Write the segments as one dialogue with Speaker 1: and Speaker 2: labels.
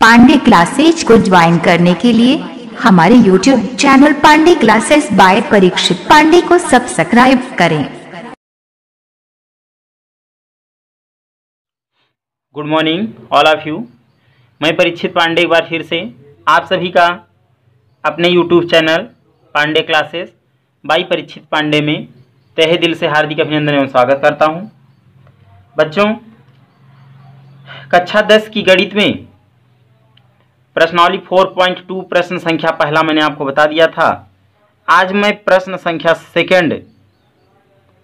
Speaker 1: Pandey classes को join करने के लिए हमारे YouTube channel Pandey classes by Parikshit Pandey को सब्सक्राइब करें।
Speaker 2: Good morning all of you. मैं परीक्षित पांडे एक बार फिर से आप सभी का अपने YouTube channel Pandey classes by Parikshit Pandey में तहे दिल से हार्दिक अभिनंदन एवं स्वागत करता हूं। बच्चों, कक्षा 10 की गणित में प्रश्नावली 4.2 प्रश्न संख्या पहला मैंने आपको बता दिया था। आज मैं प्रश्न संख्या सेकंड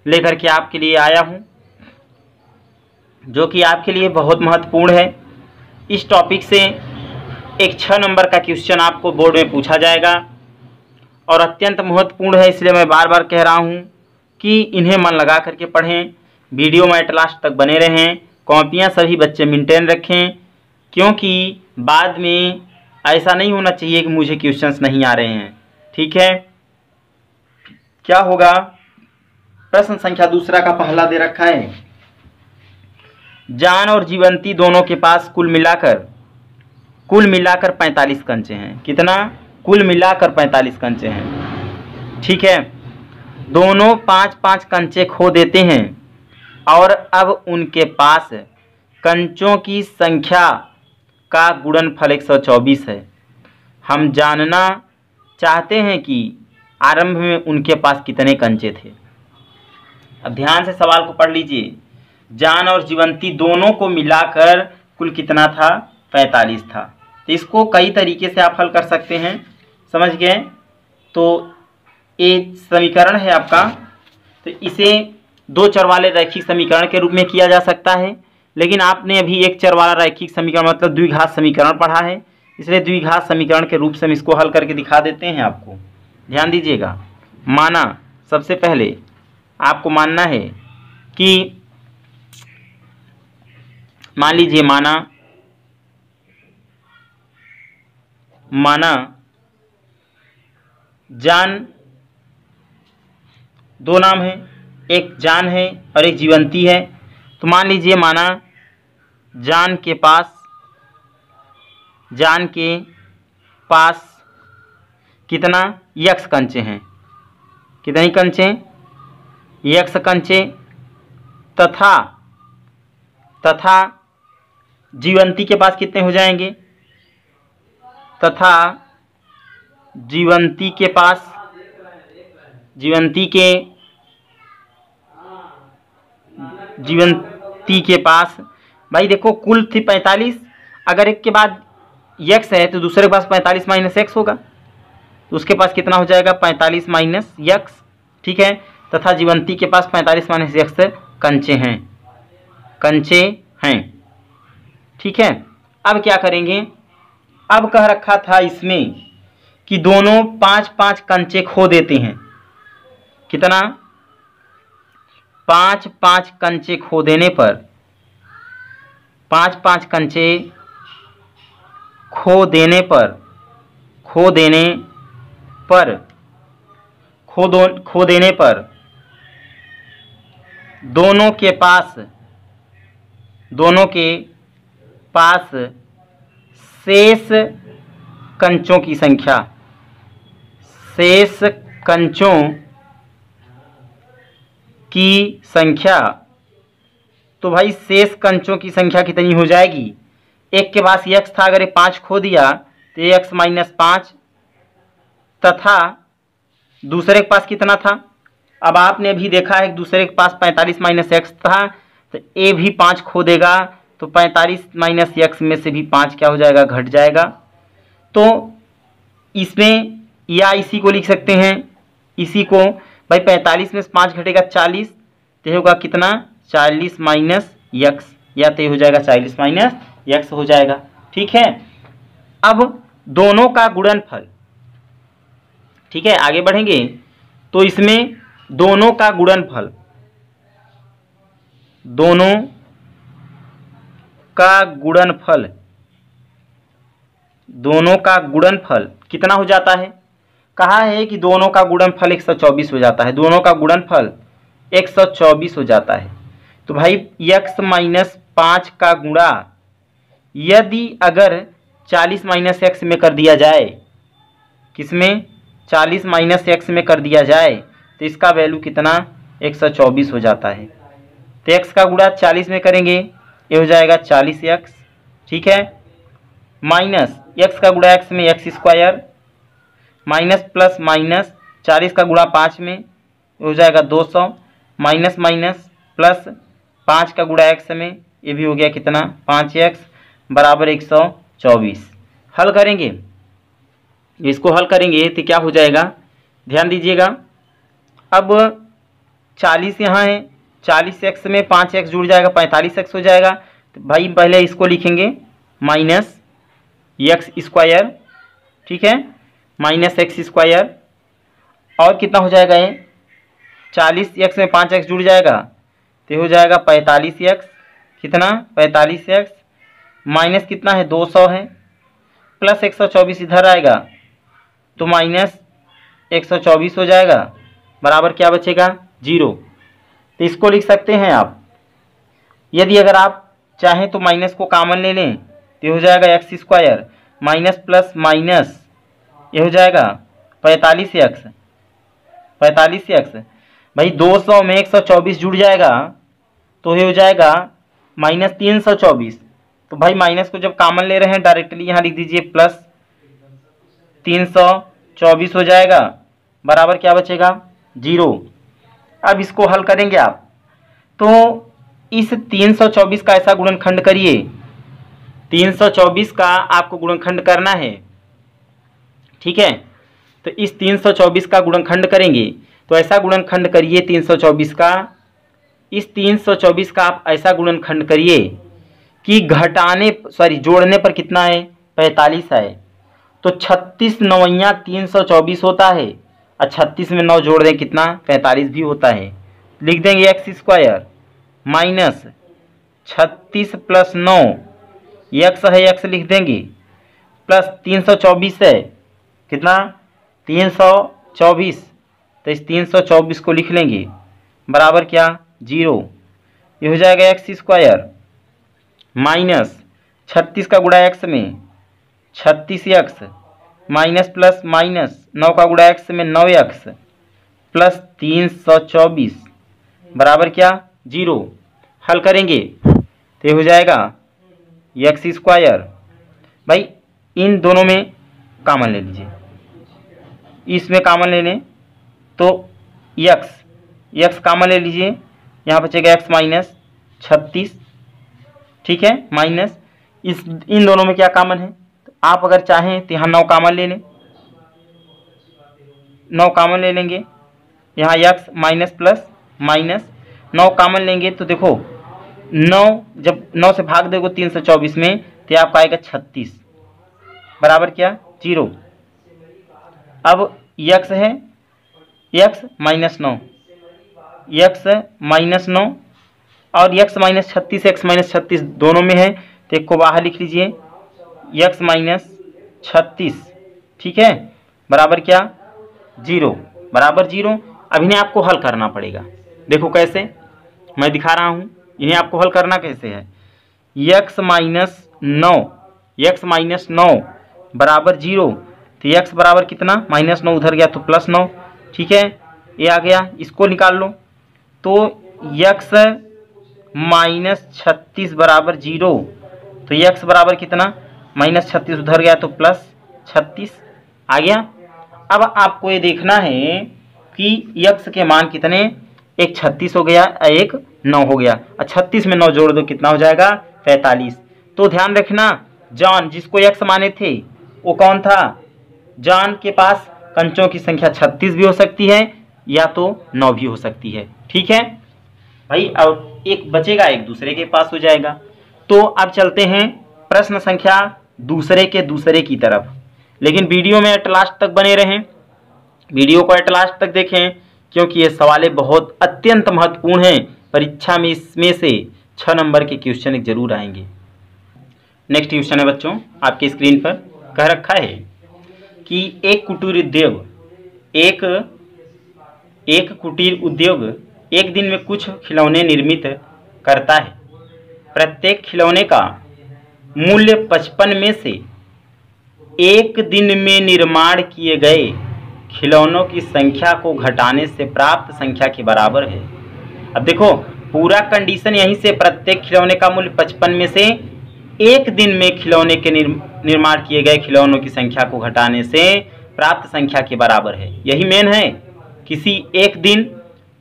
Speaker 2: लेकर के आपके लिए आया हूं, जो कि आपके लिए बहुत महत्वपूर्ण है। इस टॉपिक से एक 6 नंबर का क्वेश्चन आपको बोर्ड में पूछा जाएगा और अत्यंत महत्वपूर्ण है, इसलिए मैं बार बार कह रहा हूं कि इन्हें मन लगा करके पढ़ें। वीडियो में एट लास्ट तक बने रहें, कॉपियां सभी बच्चे मेंटेन रखें, क्योंकि बाद में ऐसा नहीं होना चाहिए कि मुझे क्वेश्चंस नहीं आ रहे हैं। ठीक है, क्या होगा? प्रश्न संख्या दूसरा का पहला दे रखा है, जान और जीवंती दोनों के पास कुल मिलाकर 45 कंचे हैं। कितना? कुल मिलाकर 45 कंचे हैं। ठीक है, दोनों 5-5 कंचे खो देते हैं और अब उनके पास कंचों की संख्या का गुणनफल 124 है। हम जानना चाहते हैं कि आरंभ में उनके पास कितने कंचे थे। अब ध्यान से सवाल को पढ़ लीजिए। जान और जीवंती दोनों को मिलाकर कुल कितना था? 45 था। तो इसको कई तरीके से आप हल कर सकते हैं, समझ गए? तो ये समीकरण है आपका, तो इसे 2 चर वाले रैखिक समीकरण के रूप में किया जा सकता है, लेकिन आपने अभी एक चर वाला रैखिक समीकरण मतलब द्विघात समीकरण पढ़ा है, इसलिए द्विघात समीकरण के रूप से हम इसको हल करके दिखा देते हैं आपको। ध्यान दीजिएगा। माना, सबसे पहले आपको मानना है कि मान लीजिए माना जान, 2 नाम है, एक जान है और एक जीवंती है। तो मान लीजिए माना जान के पास कितना x कंचे हैं। कितने कंचे? x कंचे। तथा जीवंती के पास कितने हो जाएंगे? तथा जीवंती के पास भाई देखो कुल थी 45, अगर एक के बाद x है तो दूसरे के पास 45 माइनस x होगा, तो उसके पास कितना हो जाएगा? 45 माइनस x। ठीक है, तथा जीवंती के पास 45 माइनस x कंचे हैं। ठीक है, अब क्या करेंगे? अब कह रखा था इसमें कि दोनों 5-5 कंचे खो देते हैं। कितना? 5-5 कंचे खो देने पर 5-5 कंचे खो देने पर दोनों के पास शेष कंचों की संख्या तो भाई शेष कंचों की संख्या कितनी हो जाएगी? एक के पास x था, अगर 5 खो दिया तो x माइनस 5, तथा दूसरे के पास कितना था? अब आपने अभी देखा है कि दूसरे के पास 45 माइनस x था, तो a भी 5 खो देगा, तो 45 माइनस x में से भी 5 क्या हो जाएगा? घट जाएगा। तो इसमें या इसी को लिख सकते हैं, इसी को भाई 45 में से 5 घटेगा 40, तो होगा कितना? 40 माइनस x, या तो हो जाएगा 40 माइनस x हो जाएगा। ठीक है, अब दोनों का गुणनफल। ठीक है, आगे बढ़ेंगे तो इसमें दोनों का गुणनफल कितना हो जाता है? कहा है कि दोनों का गुणनफल 124 हो जाता है। दोनों का गुणनफल 124 हो जाता है। तो भाई x माइनस 5 का गुणा यदि अगर 40 माइनस एक्स में कर दिया जाए, किसमें 40 माइनस एक्स में कर दिया जाए तो इसका वैल्यू कितना 124 हो जाता है। तो एक्स का गुणा 40 में करेंगे, ये हो जाएगा 40x, ठीक है, माइनस एक्स का गुणा एक्स में x square, minus plus minus 40 का गुणा 5 में हो जाएगा 200, माइनस माइनस प्लस 5 का गुणा एक्स में, ये भी हो गया कितना 5x बराबर 124। हल करेंगे, इसको हल करेंगे तो क्या हो जाएगा, ध्यान दीजिएगा। अब 40 यहाँ है, 40x में 5x जुड़ जाएगा 45x हो जाएगा। तो भाई पहले इसको लिखेंगे माइनस एक्स स्क्वायर, ठीक है, माइनस एक्स स्क्वायर, और कितना हो जाएगा ये 40x में 5x जुड़ जाएगा तो हो जाएगा 45x, कितना 45x, माइनस कितना है 200 है, प्लस 124 इधर आएगा तो माइनस 124 हो जाएगा, बराबर क्या बचेगा 0। तो इसको लिख सकते हैं आप, यदि अगर आप चाहें तो माइनस को कॉमन ले लें तो हो जाएगा x square minus plus minus, ये हो जाएगा 45x, 45x, भाई 200 में 124 जुड़ जाएगा तो ये हो जाएगा माइनस 324। तो भाई माइनस को जब कॉमन ले रहे हैं डायरेक्टली यहाँ लिख दीजिए प्लस 324 हो जाएगा, बराबर क्या बचेगा 0। अब इसको हल करेंगे आप, तो इस 324 का ऐसा गुणनखंड करिए, 324 का आपको गुणनखंड करना है, ठीक है। तो इस 324 का गुणनखंड करेंगे तो ऐसा गुणनखंड करिए 324 का, इस 324 का आप ऐसा गुणनखंड करिए कि जोड़ने पर कितना है 45 है, तो 36 नवैया 324 होता है, और 36 में 9 जोड़ दें कितना 45 भी होता है। लिख देंगे x square minus 36 plus 9, x है एक्स लिख देंगे, प्लस 324 है कितना 324, तो इस 324 को लिख लेंगे बराबर क्या 0। ये हो जाएगा एक्स स्क्वायर माइनस 36 का गुणा एक्स में 36x माइनस प्लस माइनस 9 का गुणा एक्स में 9x प्लस 324 बराबर क्या 0। हल करेंगे तो ये हो जाएगा एक्स स्क्वायर, भाई इन दोनों में कॉमन ले लीजिए, इसमें कॉमन ले लें तो एक्स कॉमन ले लीजिए, यहाँ बचेगा एक्स माइनस 36, ठीक है, माइनस इन दोनों में क्या कॉमन है, तो आप अगर चाहें तो यहाँ 9 कॉमन ले लें, 9 कॉमन ले लेंगे, यहाँ x minus plus minus 9 common लेंगे तो देखो 9 जब 9 से भाग दोगे 324 में तो आपका आएगा 36 बराबर क्या 0। अब एक्स है एक्स माइनस 9, एक्स माइनस 9 और एक्स माइनस 36 एक्स माइनस 36 दोनों में है तो एक को बाहर लिख लीजिए एक्स माइनस 36, ठीक है, बराबर क्या 0, बराबर 0। अब इन्हें आपको हल करना पड़ेगा, देखो कैसे मैं दिखा रहा हूँ, इन्हें आपको हल करना कैसे है, एक्स माइनस 9 बराबर 0, तो एक्स बराबर कितना माइनस 9 उधर गया तो प्लस 9, ठीक है, ये आ गया, इसको निकाल लो तो एक्स माइनस 36 बराबर 0, तो एक्स बराबर कितना माइनस 36 उधर गया तो प्लस 36 आ गया। अब आपको ये देखना है कि एक्स के मान कितने, एक 36 हो गया एक 9 हो गया, और 36 में 9 जोड़ दो कितना हो जाएगा 45। तो ध्यान रखना जॉन जिसको एक्स माने थे वो कौन था, जॉन के पास कंचों की संख्या 36 भी हो सकती है या तो 9 भी हो सकती है, ठीक है भाई। अब एक बचेगा एक दूसरे के पास हो जाएगा। तो अब चलते हैं प्रश्न संख्या दूसरे की तरफ, लेकिन वीडियो में एट लास्ट तक बने रहें, वीडियो को एट लास्ट तक देखें क्योंकि ये सवालें बहुत अत्यंत महत्वपूर्ण हैं, परीक्षा में इसमें से 6 नंबर के क्वेश्चन जरूर आएंगे। नेक्स्ट क्वेश्चन है बच्चों आपकी स्क्रीन पर, कह रखा है कि एक कुटीर उद्योग एक दिन में कुछ खिलौने निर्मित करता है, प्रत्येक खिलौने का मूल्य 55 में से एक दिन में निर्माण किए गए खिलौनों की संख्या को घटाने से प्राप्त संख्या के बराबर है। अब देखो पूरा कंडीशन यहीं से, प्रत्येक खिलौने का मूल्य 55 में से एक दिन में खिलौने के निर्माण किए गए खिलौनों की संख्या को घटाने से प्राप्त संख्या के बराबर है। यही मेन है। किसी एक दिन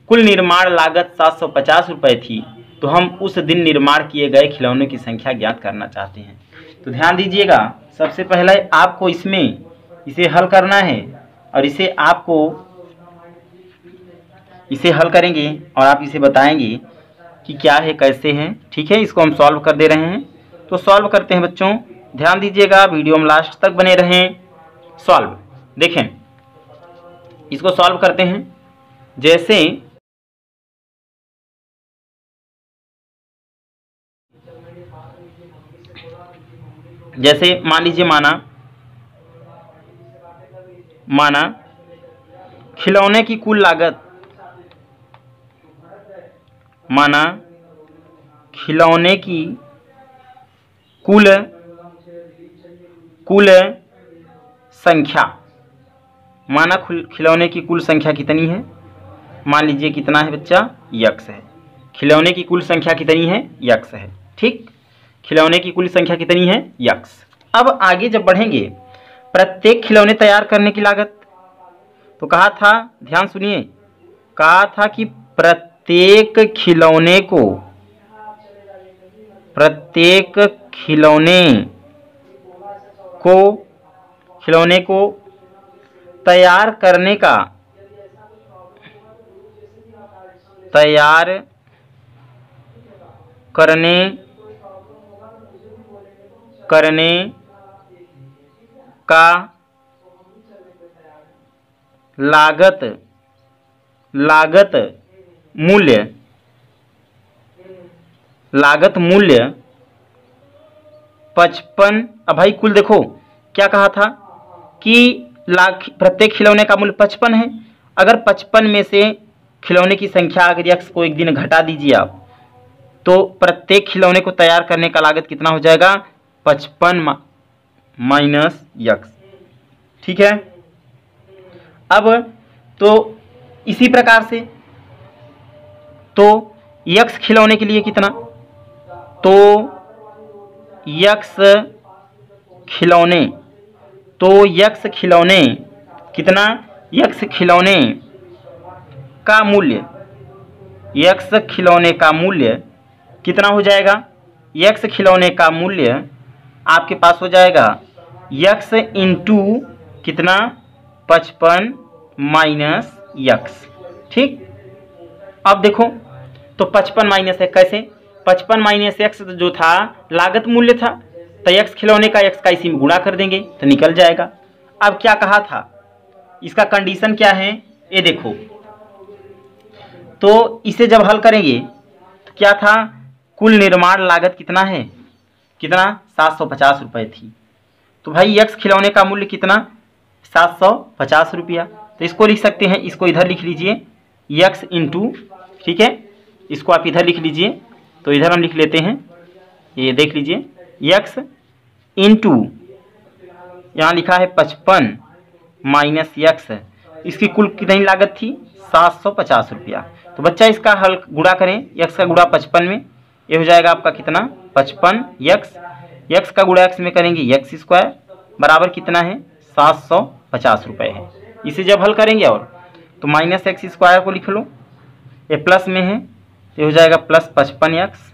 Speaker 2: कुल निर्माण लागत 750 रुपये थी, तो हम उस दिन निर्माण किए गए खिलौनों की संख्या ज्ञात करना चाहते हैं। तो ध्यान दीजिएगा, सबसे पहले आपको इसे हल करना है और इसे हल करेंगे और आप इसे बताएंगे कि क्या है, कैसे है। ठीक है, इसको हम सॉल्व कर दे रहे हैं। तो सॉल्व करते हैं बच्चों, ध्यान दीजिएगा, वीडियो में लास्ट तक बने रहें। सॉल्व देखें, इसको सॉल्व करते हैं। जैसे मान लीजिए, माना खिलौने की कुल लागत, माना खिलौने की कुल संख्या, माना खिलौने की कुल संख्या कितनी है, मान लीजिए कितना है बच्चा, यक्स है। खिलौने की कुल संख्या कितनी है, यक्स है। ठीक, खिलौने की कुल संख्या कितनी है, यक्स। अब आगे जब बढ़ेंगे, प्रत्येक खिलौने तैयार करने की लागत, तो कहा था, ध्यान सुनिए, कहा था कि प्रत्येक खिलौने को तैयार करने का लागत मूल्य 55। अब भाई कुल देखो क्या कहा था कि प्रत्येक खिलौने का मूल्य 55 है। अगर 55 में से खिलौने की संख्या अगर यक्स को एक दिन घटा दीजिए आप, तो प्रत्येक खिलौने को तैयार करने का लागत कितना हो जाएगा, 55 माइनस यक्स। ठीक है, अब तो इसी प्रकार से, तो यक्स खिलौने के लिए कितना, तो यक्स खिलौने कितना, यक्स खिलौने का मूल्य कितना हो जाएगा, यक्स खिलौने का मूल्य आपके पास हो जाएगा यक्स इंटू कितना, 55 माइनस यक्स। ठीक, अब देखो तो 55 माइनस है, कैसे, 55 माइनस एक्स जो था लागत मूल्य था, तो एक्स खिलौने का एक्स का इसी में गुणा कर देंगे तो निकल जाएगा। अब क्या कहा था, इसका कंडीशन क्या है, ये देखो, तो इसे जब हल करेंगे तो क्या था, कुल निर्माण लागत कितना है, कितना, 750 रुपये थी। तो भाई एक्स खिलौने का मूल्य कितना, 750 रुपया। तो इसको लिख सकते हैं, इसको इधर लिख लीजिए, यक्स इंटू, ठीक है, इसको आप इधर लिख लीजिए, तो इधर हम लिख लेते हैं, ये देख लीजिए, यक्स इंटू, यहाँ लिखा है 55 माइनस यक्स, इसकी कुल कितनी लागत थी, 750 रुपया। तो बच्चा इसका हल गुणा करें, यक्स का गुणा 55 में, ये हो जाएगा आपका कितना, 55 यक्स का गुणा एक्स में करेंगे यक्स स्क्वायर बराबर कितना है, 750 रुपये है। इसे जब हल करेंगे और तो माइनस एक्स स्क्वायर को लिख लो, ये प्लस में है, ये हो जाएगा प्लस 55 एक्स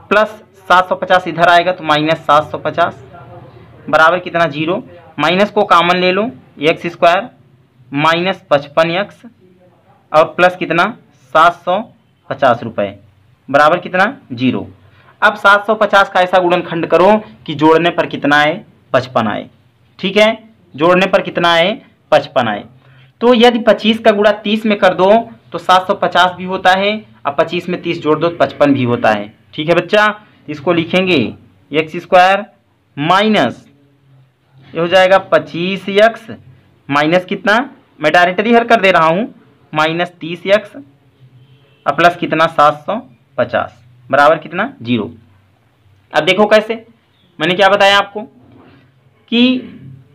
Speaker 2: प्लस 750 इधर आएगा तो माइनस 750 बराबर कितना, 0। माइनस को कॉमन ले लो, एक्स स्क्वायर माइनस 55 एक्स और प्लस कितना, 750 रुपये बराबर कितना, 0। अब 750 का ऐसा गुणनखंड करो कि जोड़ने पर कितना आए, 55 आए। ठीक है, जोड़ने पर कितना आए, 55 आए। तो यदि 25 का गुणा 30 में कर दो तो 750 भी होता है, अब 25 में 30 जोड़ दो तो 55 भी होता है। ठीक है बच्चा, इसको लिखेंगे एक्स स्क्वायर माइनस, ये हो जाएगा 25x माइनस कितना, मैं डायरेक्टली हल कर दे रहा हूँ, माइनस 30x और प्लस कितना, 750 बराबर कितना, 0। अब देखो कैसे, मैंने क्या बताया आपको कि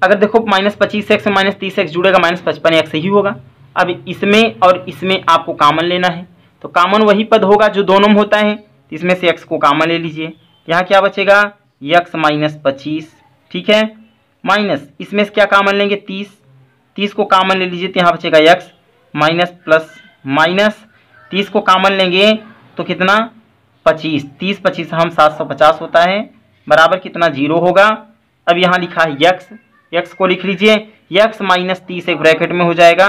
Speaker 2: अगर देखो -25x में -30x जुड़ेगा -55x ही होगा। अब इसमें और इसमें आपको कॉमन लेना है, तो कॉमन वही पद होगा जो दोनों में होता है, तो इसमें से x को कॉमन ले लीजिए। यहाँ क्या बचेगा x -25, ठीक है, माइनस इसमें से क्या कॉमन लेंगे 30 को कॉमन ले लीजिए, तो यहाँ बचेगा x माइनस प्लस माइनस 30 को कॉमन लेंगे तो कितना 25, 30 25 हम 750 होता है, बराबर कितना 0 होगा। अब यहाँ लिखा है x को लिख लीजिए, x -30 एक ब्रैकेट में हो जाएगा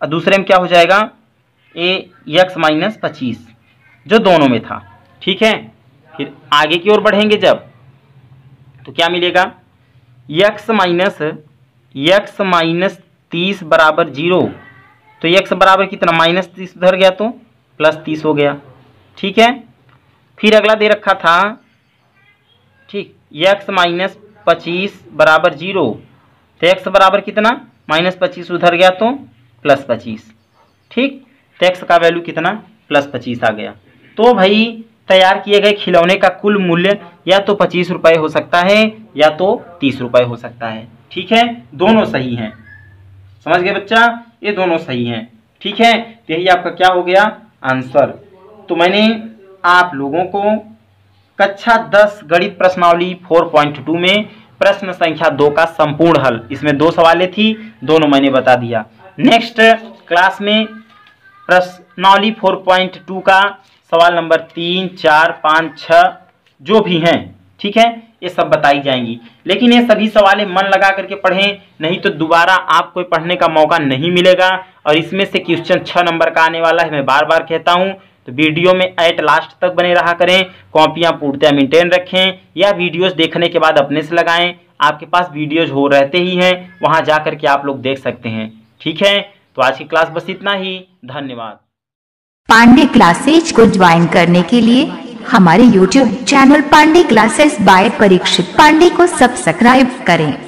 Speaker 2: और दूसरे में क्या हो जाएगा x -25 जो दोनों में था, ठीक है। फिर आगे की ओर बढ़ेंगे जब, तो क्या मिलेगा x -30 बराबर 0, तो x बराबर कितना -30 उधर गया तो +30 हो गया, ठीक है। फिर अगला दे रखा था, ठीक, x -25 बराबर 0, तो x बराबर कितना -25 उधर गया तो +25, ठीक, तो x का वैल्यू कितना +25 आ गया। तो भाई तैयार किए गए खिलौने का कुल मूल्य या तो 25 रुपये हो सकता है या तो 30 रुपये हो सकता है, ठीक है, दोनों सही हैं। समझ गए बच्चा, ये दोनों सही हैं, ठीक है। तो यही आपका क्या हो गया आंसर। तो मैंने आप लोगों को कक्षा 10 गणित प्रश्नावली 4.2 में प्रश्न संख्या 2 का संपूर्ण हल, इसमें 2 सवालें थी, दोनों मैंने बता दिया। नेक्स्ट क्लास में प्रश्नावली 4.2 का सवाल नंबर 3, 4, 5, 6 जो भी हैं, ठीक है, ये सब बताई जाएंगी। लेकिन ये सभी सवालें मन लगा करके पढ़ें, नहीं तो दोबारा आपको पढ़ने का मौका नहीं मिलेगा। और इसमें से क्वेश्चन 6 नंबर का आने वाला है, मैं बार बार कहता हूँ, तो वीडियो में एट लास्ट तक बने रहा करें, कॉपियाँ पूर्णतः मेंटेन रखें या वीडियोस देखने के बाद अपने से लगाएं। आपके पास वीडियोज हो रहते ही हैं, वहाँ जा करके आप लोग देख सकते हैं, ठीक है। तो आज की क्लास बस इतना ही, धन्यवाद।
Speaker 1: पांडे क्लासेज को ज्वाइन करने के लिए हमारे YouTube channel Pandey classes by Parikshit Pandey को सब्सक्राइब करें।